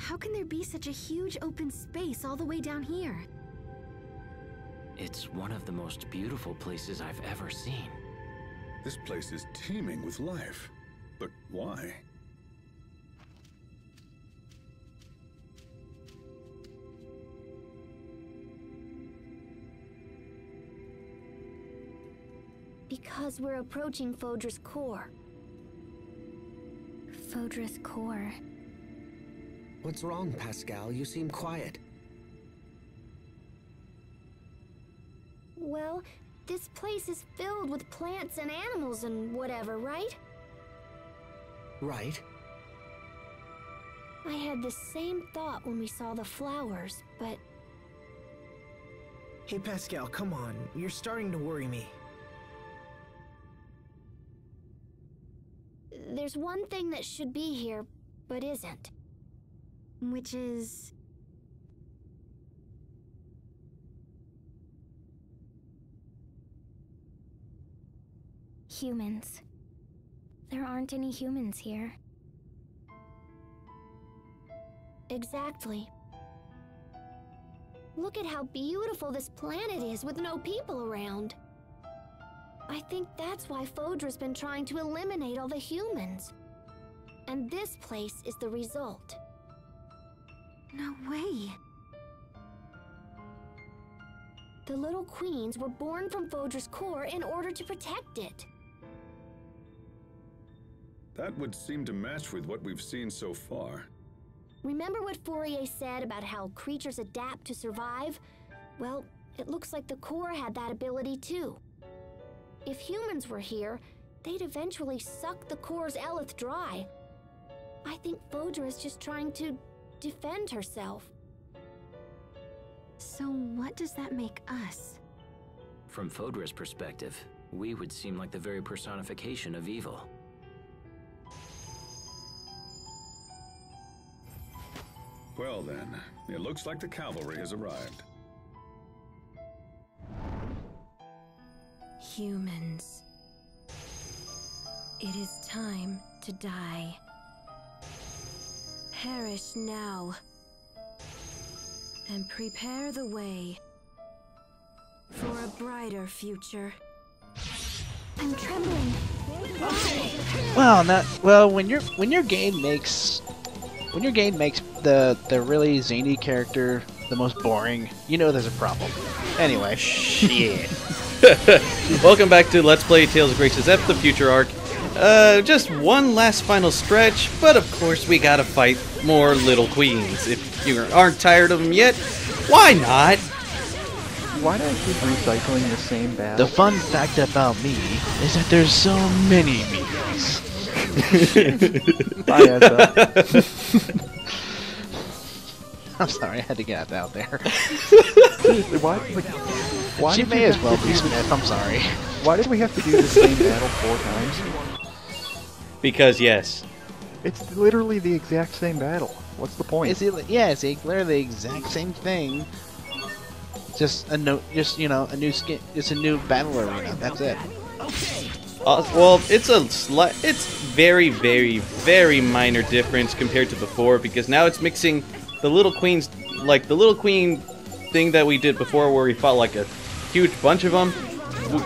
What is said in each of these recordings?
How can there be such a huge open space all the way down here? It's one of the most beautiful places I've ever seen. This place is teeming with life. But why? Because we're approaching Fodra's core. Fodra's core. What's wrong, Pascal? You seem quiet. Well, this place is filled with plants and animals and whatever, right? Right. I had the same thought when we saw the flowers, but... Hey Pascal, come on. You're starting to worry me. There's one thing that should be here, but isn't. Which is... humans. There aren't any humans here. Exactly. Look at how beautiful this planet is with no people around. I think that's why Fodra's been trying to eliminate all the humans. And this place is the result. No way. The little queens were born from Fodra's core in order to protect it. That would seem to match with what we've seen so far. Remember what Fourier said about how creatures adapt to survive? Well, it looks like the core had that ability too. If humans were here, they'd eventually suck the core's eleth dry. I think Fodra is just trying to defend herself. So what does that make us? From Fodra's perspective, we would seem like the very personification of evil. Well then, it looks like the cavalry has arrived. Humans. It is time to die. Perish now. And prepare the way for a brighter future. I'm trembling. Well, when your game makes the really zany character the most boring, you know there's a problem. Anyway, shit. Welcome back to Let's Play Tales of Graces F, the Future Arc. Just one last final stretch, but of course we gotta fight more Little Queens. If you aren't tired of them yet, why not? Why do I keep recycling the same battle? The fun fact about me is that there's so many me's. Bye, Ezra. I'm sorry, I had to get that out there. Seriously, why She did may you as have well to be do Smith, I'm sorry. Why did we have to do the same battle 4 times? Because yes. It's literally the exact same battle. What's the point? It's literally the exact same thing. Just a new skin, just a new battle arena. That's it. Well, it's very, very, very minor difference compared to before, because now it's mixing the Little Queens, like the Little Queen thing that we did before, where we fought like a huge bunch of them,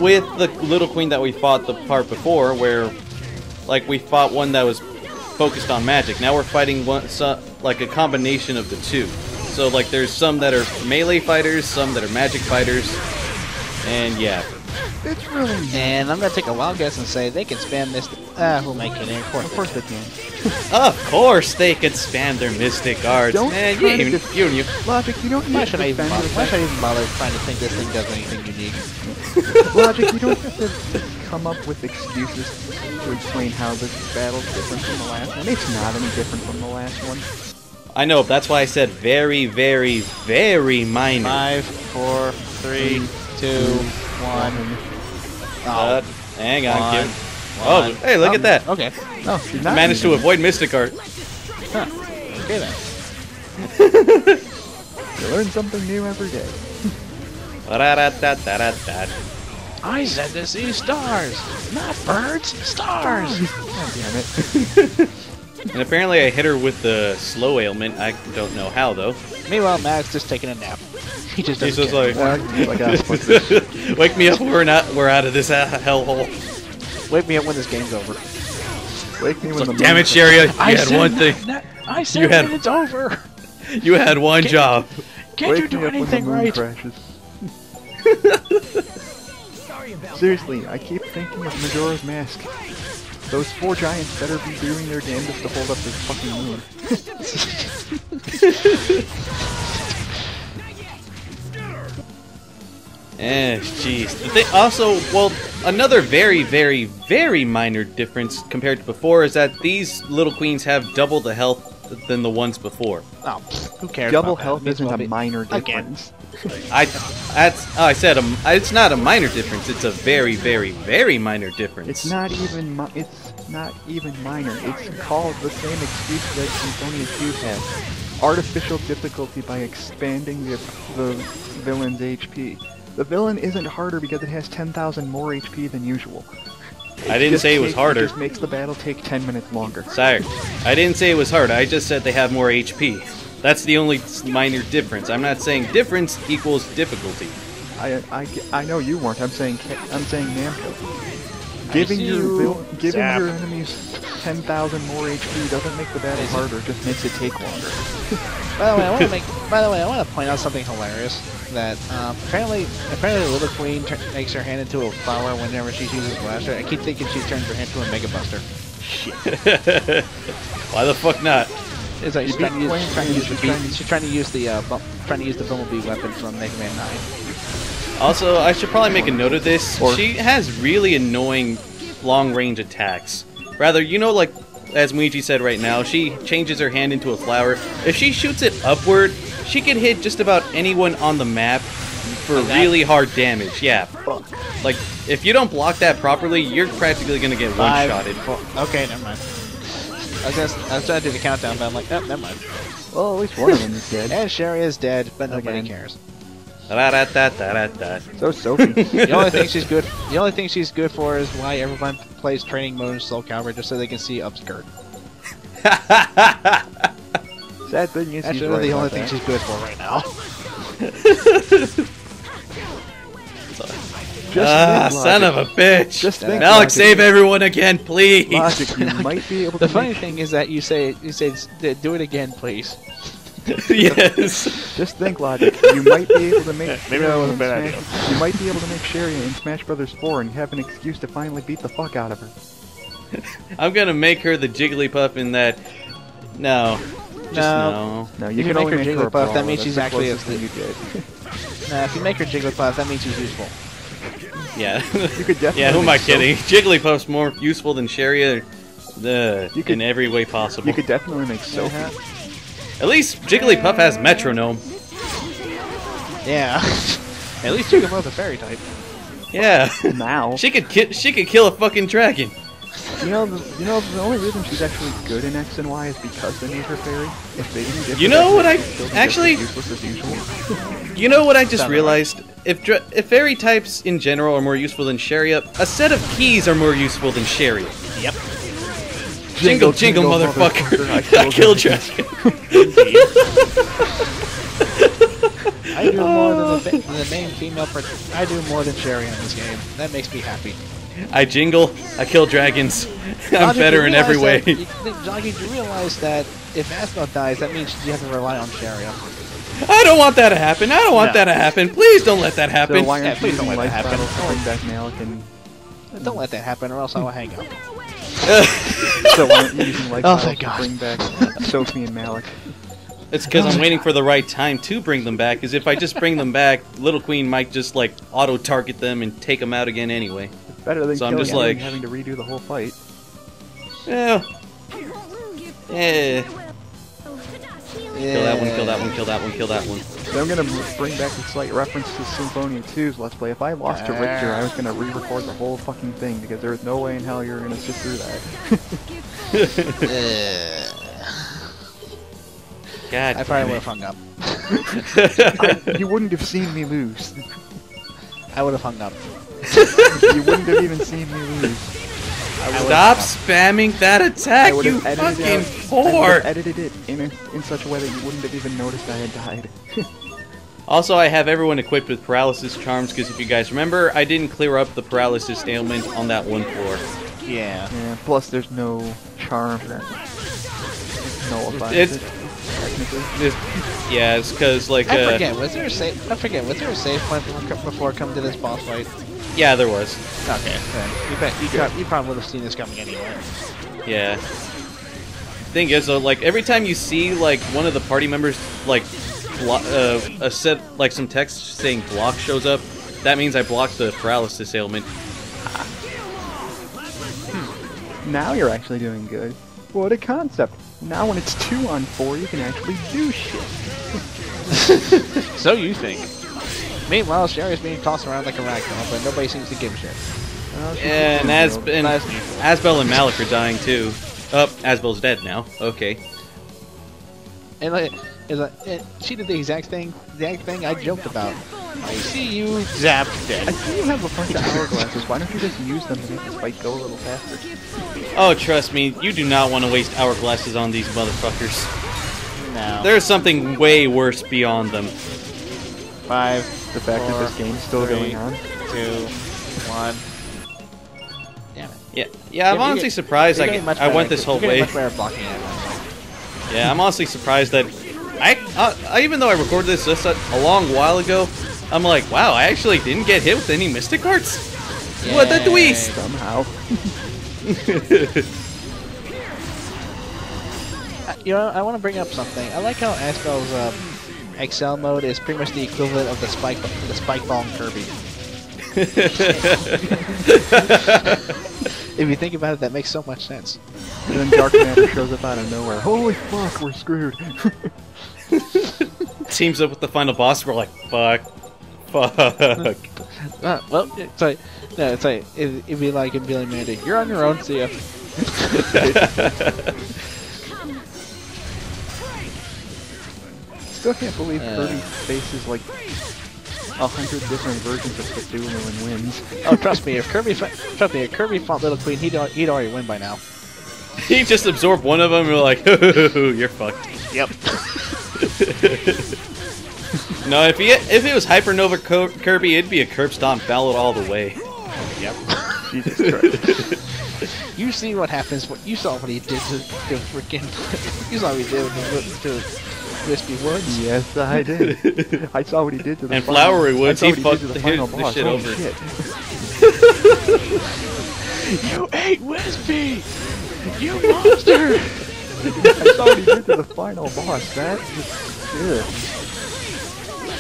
with the Little Queen that we fought the part before, where like we fought one that was focused on magic. Now we're fighting like a combination of the two. So like there's some that are melee fighters, some that are magic fighters, and yeah. It's really nice. And I'm gonna take a wild guess and say they can spam Mystic. Who am I kidding? Of course they can. Of course they can spam their Mystic Arts. Don't Man, try you to Logic, you don't Why need should to I even defend bother? Why should I even bother trying to think this thing does anything unique? Logic, you don't have to come up with excuses to explain how this battle's different from the last one. It's not any different from the last one. I know, that's why I said very, very, very minor. 5, 4, 3, 2, 1. Hang on, One. kid. Oh, hey, look at that. Okay. No, she's not. Managed to avoid Mystic Art. Huh. Okay then. You learn something new every day. I said to see stars, not birds, stars. God damn it. And apparently I hit her with the slow ailment. I don't know how, though. Meanwhile, Max just taking a nap. He just He's doesn't just care. like, wake me up. We're out of this hellhole. Wake me up when this game's over. Wake me when the Damn moon it, Sherry! You I had said one thing. I said You had- when it's over. You had one job. Can't you Wake do me up when the anything moon right? crashes. Seriously, I keep thinking of Majora's Mask. Those 4 giants better be doing their damnedest to hold up this fucking moon. Jeez. Also, well, another very, very, very minor difference compared to before is that these little queens have double the health than the ones before. Oh, who cares? Double about health that? isn't a Again. minor difference. I said it's not a minor difference. It's a very, very, very minor difference. It's not even minor. It's called the same excuse that Symphonia 2 has. Artificial difficulty by expanding the villain's HP. The villain isn't harder because it has 10,000 more HP than usual. I didn't say it was harder. It just makes the battle take 10 minutes longer. Sorry, I didn't say it was hard. I just said they have more HP. That's the only minor difference. I'm not saying difference equals difficulty. I know you weren't. I'm saying Namco. Giving your enemies 10,000 more HP doesn't make the battle harder. It just makes it take longer. By the way, I want to point out something hilarious. That apparently Little Queen makes her hand into a flower whenever she uses Blaster. I keep thinking she turns her hand into a Mega Buster. Why the fuck not? It's like she's trying to use the Bumblebee weapon from Mega Man 9. Also, I should probably make a note of this. She has really annoying long-range attacks. Rather, you know, like as Muichi said right now, she changes her hand into a flower. If she shoots it upward, she can hit just about anyone on the map for really hard damage. Yeah. Like, if you don't block that properly, you're practically gonna get one-shotted. Okay, never mind. I was trying to do the countdown, but I'm like, oh, never mind. Well, at least one of them is dead. And Sherry is dead, but nobody Again. cares. So Sophie. The only thing she's good for is why everyone plays training mode in Soul Calibur just so they can see upskirt. Sad thing is, That's he's really right the only about thing that. she's good for right now. Son of a bitch! Just think, Malik, Logic. save everyone again, please! Logic, you might be able to The funny make- thing is that you say do it again, please. Yes. Just think, Logic. You might be able to make. Maybe that was a bad idea. You might be able to make Sherry in Smash Brothers 4, and you have an excuse to finally beat the fuck out of her. I'm gonna make her the Jigglypuff in that. No. Just no. No, You you can only make her make her a Jigglypuff, that brawler. means That's she's the actually closest thing you did. If you make her Jigglypuff, that means she's useful. Yeah. You could definitely. Yeah, who am I make Sophie- kidding? Jigglypuff's more useful than Sherry You could- in every way possible. You could definitely make Sophie. At least Jigglypuff has Metronome. Yeah. At least Jigglypuff's a fairy type. Yeah. Now. She could kill a fucking dragon. You know, the only reason she's actually good in X and Y is because they made her fairy. If they didn't give You her know that, what I- she'd still be actually- just as useless as usual. You know what I just Sounded realized? If fairy types in general are more useful than Chariot, a set of keys are more useful than Chariot. Yep. Jingle, jingle, motherfucker! I killed Dragon. I do more than the main female. I do more than Sherry in this game. That makes me happy. I jingle, I kill dragons. I'm Logic, better you in every way. realize Logic, you realize that if Asmoth dies, that means you have to rely on Sherry. I don't want that to happen. I don't want No. that to happen. Please don't let that happen. So why Yeah, aren't you please don't using let that life happen. battles to bring back Malik and... Don't let that happen, or else I will hang up. So why aren't you using life Oh, battles thank to God. bring back Sophie and Malik? It's because I'm waiting for the right time to bring them back. Because if I just bring them back, Little Queen might just like auto-target them and take them out again anyway. It's better than So I'm killing just them like- and having to redo the whole fight. Yeah. Yeah. Kill that one, kill that one, kill that one, kill that one. So I'm gonna bring back a slight reference to Symphonia 2's Let's Play. If I lost to Richter, I was gonna re-record the whole fucking thing because there was no way in hell you were gonna sit through that. God I probably would damn have it. hung up. You wouldn't have seen me lose. I would have hung up. You wouldn't have even seen me lose. Stop spamming that attack, you fucking whore! Edited it in such a way that you wouldn't have even noticed I had died. Also, I have everyone equipped with paralysis charms because if you guys remember, I didn't clear up the paralysis ailment on that one floor. Yeah. Yeah. Plus, there's no charm that nullifies it. Technically. Yeah, it's because like I forget. Was there a save point before coming to this boss fight? Yeah, there was. Okay. You probably would have seen this coming anyway. Yeah. Thing is, though, like every time you see like one of the party members like some text saying block shows up, that means I blocked the paralysis ailment. Now you're actually doing good. What a concept. Now when it's 2 on 4, you can actually do shit. So you think. Meanwhile, Sherry's being tossed around like a ragdoll, but nobody seems to give a shit. Yeah, and Asbel and Malik are dying too. Oh, Asbel's dead now. Okay. And she did the exact thing I joked about. I see you, zap, dead. I see you have a bunch of hourglasses. Why don't you just use them to make this fight go a little faster? Oh, trust me, you do not want to waste hourglasses on these motherfuckers. No. There's something way worse beyond them. 5, The fact that this game's still going on. 2, 1. Damn it. Yeah, I'm honestly surprised I went this whole way. Much better blocking it. Yeah, I'm honestly surprised that I even though I recorded this just a long while ago, I'm like, wow, I actually didn't get hit with any Mystic Arts? Yay. What a twist! Somehow. You know, I want to bring up something. I like how Asbel's Excel mode is pretty much the equivalent of the spike ball in Kirby. If you think about it, that makes so much sense. And then Dark Matter shows up out of nowhere. Holy fuck, we're screwed. Teams up with the final boss, we're like, fuck. Well, it's like, no, it's like, it'd be like in Billy Mandy, you're on your own, see ya. Still can't believe Kirby faces like 100 different versions of Cthulhu and wins. Oh, trust me, if Kirby fought Little Queen, he'd already win by now. He just absorbed one of them, and we're like, you're fucked. Yep. No, if it was Hypernova Kirby, it'd be a curb stomp ballad all the way. Yep. Jesus Christ. You see what happens? You saw what he did to freaking. You saw what he did to Wispy Woods. Yes, I did. I saw what he did to the and Flowery Woods. He fucked the shit over. Shit. You ate Wispy! You monster! I saw what he did to the final boss. That's just good.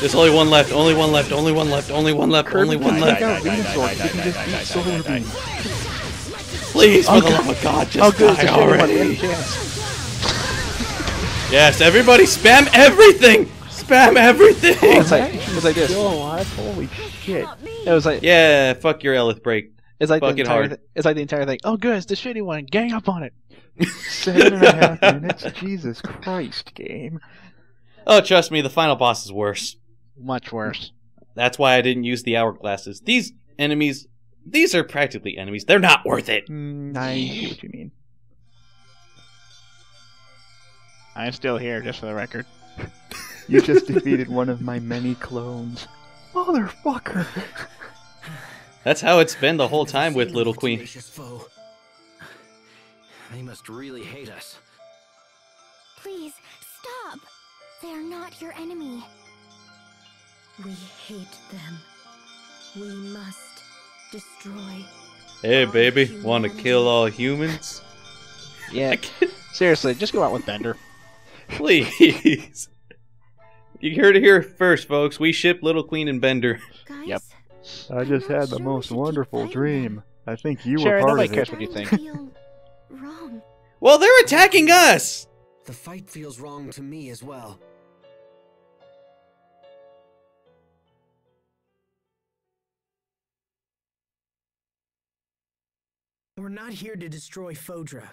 There's only one left. Only one left. Only one left. Only one left. Kirby Only one left. Venusaur, you can just beat Solar Beam. Please, for the love of God, just die already. Yes, everybody, spam everything. Spam everything. It's like this. Still alive? Holy shit. It was like Yeah, fuck your Elith break. it's like the fucking entire hard. it's like the entire thing. Oh, good, it's the shitty one. Gang up on it. 7.5 minutes? Jesus Christ, game. Oh, trust me, the final boss is worse. Much worse. That's why I didn't use the hourglasses. These enemies, these are practically enemies. They're not worth it. I see what you mean. I'm still here, just for the record. You just defeated one of my many clones. Motherfucker! That's how it's been the whole time with Little Queen. They must really hate us. Please, stop! They're not your enemy. We hate them. We must destroy. Hey, all baby, humanity. want to kill all humans? Yeah. Seriously, just go out with Bender. Please. You heard it here first, folks. We ship Little Queen and Bender. Guys? Yep. I just I'm not had the sure we most should keep wonderful fighting dream. them. I think you Sherry, were part nobody of cares it. what you think. Feel wrong. Well, they're attacking us! The fight feels wrong to me as well. We're not here to destroy Fodra.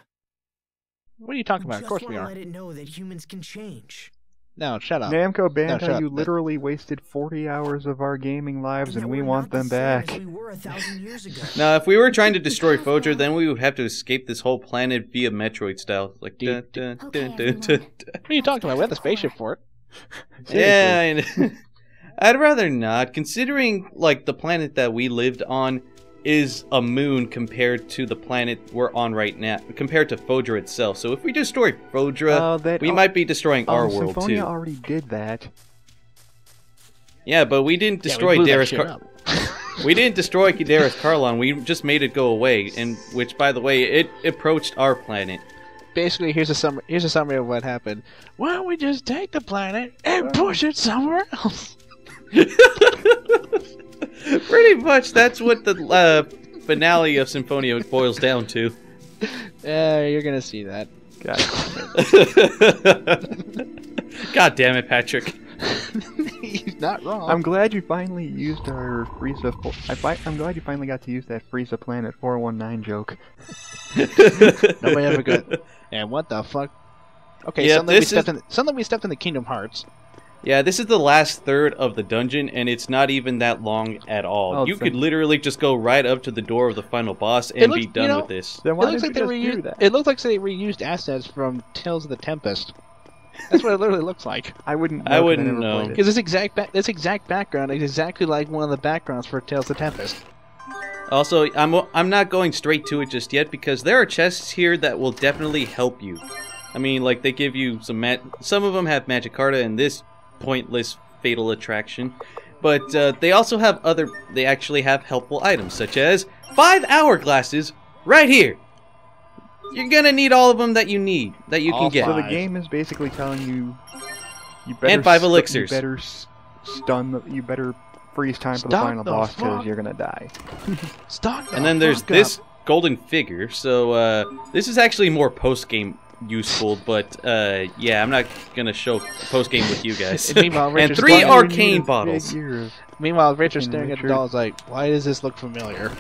What are you talking about? Of Just course want we to are. let it know that humans can change. No, shut up. Namco No, shut Bandai, up. you literally wasted 40 hours of our gaming lives, and Yet we we're want not them the same back. as we were 1,000 years ago. Now, if we were trying to destroy Fodra, then we would have to escape this whole planet via Metroid style. Like, dun, dun, Okay, dun, dun, everyone. dun, dun. What are you talking about? We have the spaceship for it. Yeah, I'd rather not, considering like the planet that we lived on is a moon compared to the planet we're on right now, compared to Fodra itself. So if we destroy Fodra, we might be destroying our world Symphonia too. already did that. Yeah, but we didn't destroy blew that Darius. shit up. We didn't destroy Darius Carlon. We just made it go away, and which, by the way, it approached our planet. Basically, here's a summary of what happened. Why don't we just take the planet and push it somewhere else? Pretty much, that's what the finale of Symphonia boils down to. You're gonna see that. God damn it, Patrick. He's not wrong. I'm glad you finally used our Frieza. I'm glad you finally got to use that Frieza Planet 419 joke. Nobody ever got. And what the fuck? Okay, Yeah, suddenly we stepped into Kingdom Hearts. Yeah, this is the last third of the dungeon, and it's not even that long at all. Oh, you so- could literally just go right up to the door of the final boss and be done with this. Then It why looks didn't like they you just do reused. that? It looks like they reused assets from Tales of the Tempest. That's what it literally looks like. I wouldn't. I know 'cause wouldn't never know. played it. Because this exact background is exactly like one of the backgrounds for Tales of the Tempest. Also, I'm not going straight to it just yet because there are chests here that will definitely help you. I mean, like they give you some of them have Magikarta and this pointless fatal attraction, but they also have they actually have helpful items such as 5 hourglasses right here. You're gonna need all of them that you need that you can get. So the game is basically telling you, you better And 5 elixirs. You better you better freeze time for the Stock final the boss because fuck. you're gonna die. Stock. And then there's this golden figure. So this is actually more post game useful, but yeah, I'm not gonna show post game with you guys. And meanwhile, And Richard's 3 going- arcane bottles. Meanwhile, Richard's staring at the Richard. doll. Is like, why does this look familiar?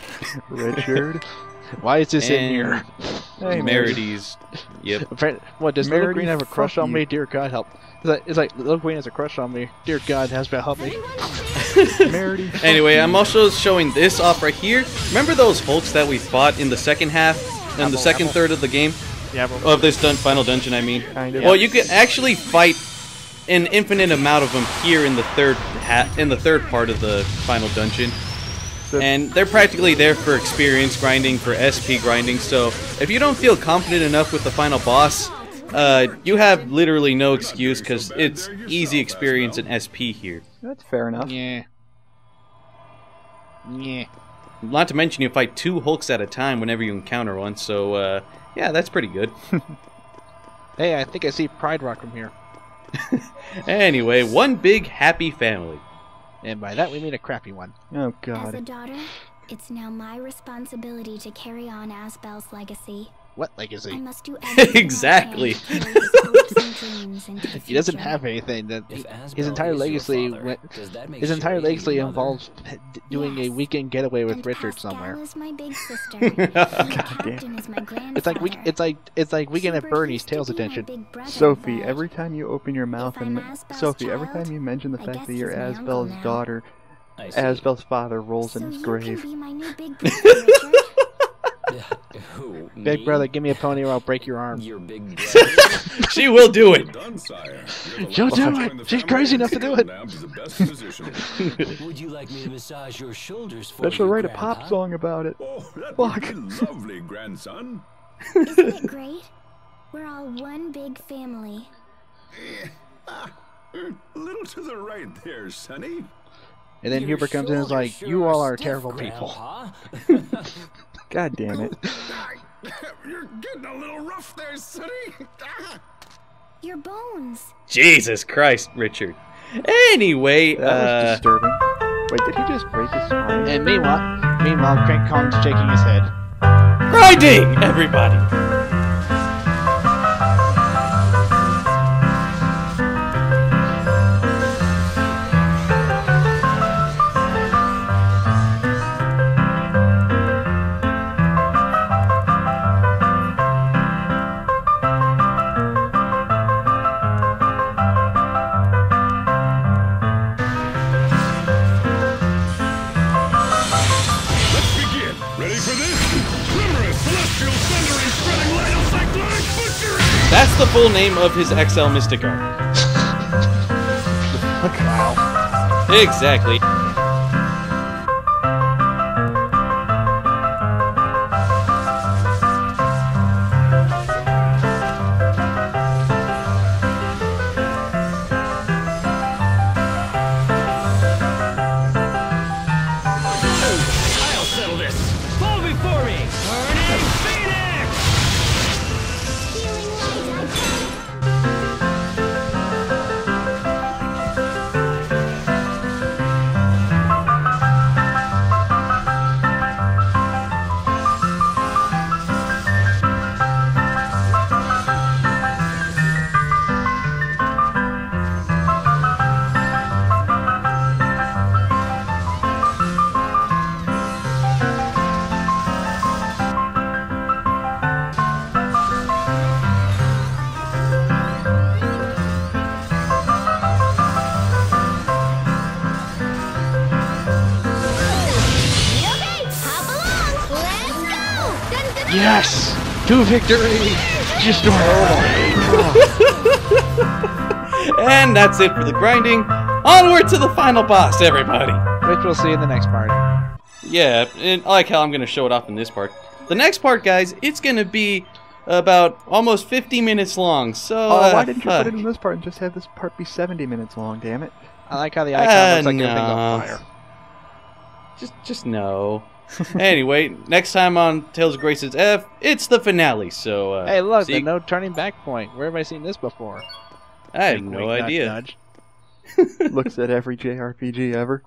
Richard. Why is this in And here? Hey, Merides. Yep. What does Little Meridy, Green have a crush fuck on you. me? Dear God, help! It's like Little Green has a crush on me. Dear God, has been help me. Meridy, fuck Anyway, you. I'm also showing this off right here. Remember those Hulks that we fought in the second half and the second third of the game? Yeah, but Of this final dungeon, I mean. Kind of. Well, you can actually fight an infinite amount of them here in the third part of the final dungeon. So- And they're practically there for experience grinding, for SP grinding, so if you don't feel confident enough with the final boss, you have literally no excuse because it's easy experience in SP here. That's fair enough. yeah. Not to mention you fight 2 Hulks at a time whenever you encounter one, so yeah, that's pretty good. Hey, I think I see Pride Rock from here, Anyway, one big happy family. and by that we mean a crappy one. Oh As a God. daughter, it's now my responsibility to carry on Asbel's legacy. What I legacy? must do everything Exactly. I can to carry his hopes and dreams into the He doesn't future. have anything. That If his Asbel entire is your legacy father, went. does that make His entire Sherry legacy your mother? involves doing a Yes. weekend getaway with And Richard Pascal somewhere. is my big sister. and the captain is my grandfather. It's like weekend at Super Bernie's used to Tales be my attention. big brother, Sophie, but every time you open your mouth I'm and Asbel's Sophie, every child, time you mention the I fact guess that you're he's my uncle Asbel's now. daughter, I see. Asbel's father rolls so in his you grave. can be my new big brother, Richard. Who? Big me? brother, give me a pony or I'll break your arm. Your big brother? She will do it. Done, sire. You're the She'll last do to it. join the She's family crazy and enough to do settle it. down to the best position. Would you like me to massage your shoulders for Bet she'll you, write a Grandpa? pop song about it. Oh, that Fuck. would be lovely, grandson. Isn't it great? We're all one big family. A little to the right there, sonny. And then Your Hubert comes in and is shoulders like, sure "You all are stiff, terrible people." Grandpa. God damn it. You're getting a little rough there, sonny. Your bones. Jesus Christ, Richard. Anyway, That was disturbing. Wait, did he just break his spine? And meanwhile, Crank Kong's shaking his head. grinding, everybody. Ready for this? Tremorous, celestial, thundering, spreading light of cyclonic butchery! That's the full name of his XL Mystic Arc. Wow. Exactly. I'll settle this. Fall before me. Burning Phoenix! Healing light, Yes! To victory! Just And that's it for the grinding. Onward to the final boss, everybody. Which we'll see in the next part. Yeah, and I like how I'm going to show it off in this part. The next part, guys, it's going to be about almost 50 minutes long, so... why didn't you put it in this part and just have this part be 70 minutes long, damn it? I like how the icon looks like no. everything's on fire. Just no. Anyway, next time on Tales of Grace's F, it's the finale, so... Hey, look, see- the no turning back point. Where have I seen this before? I have Wink, no wink, idea. nudge, nudge. Looks at every JRPG ever.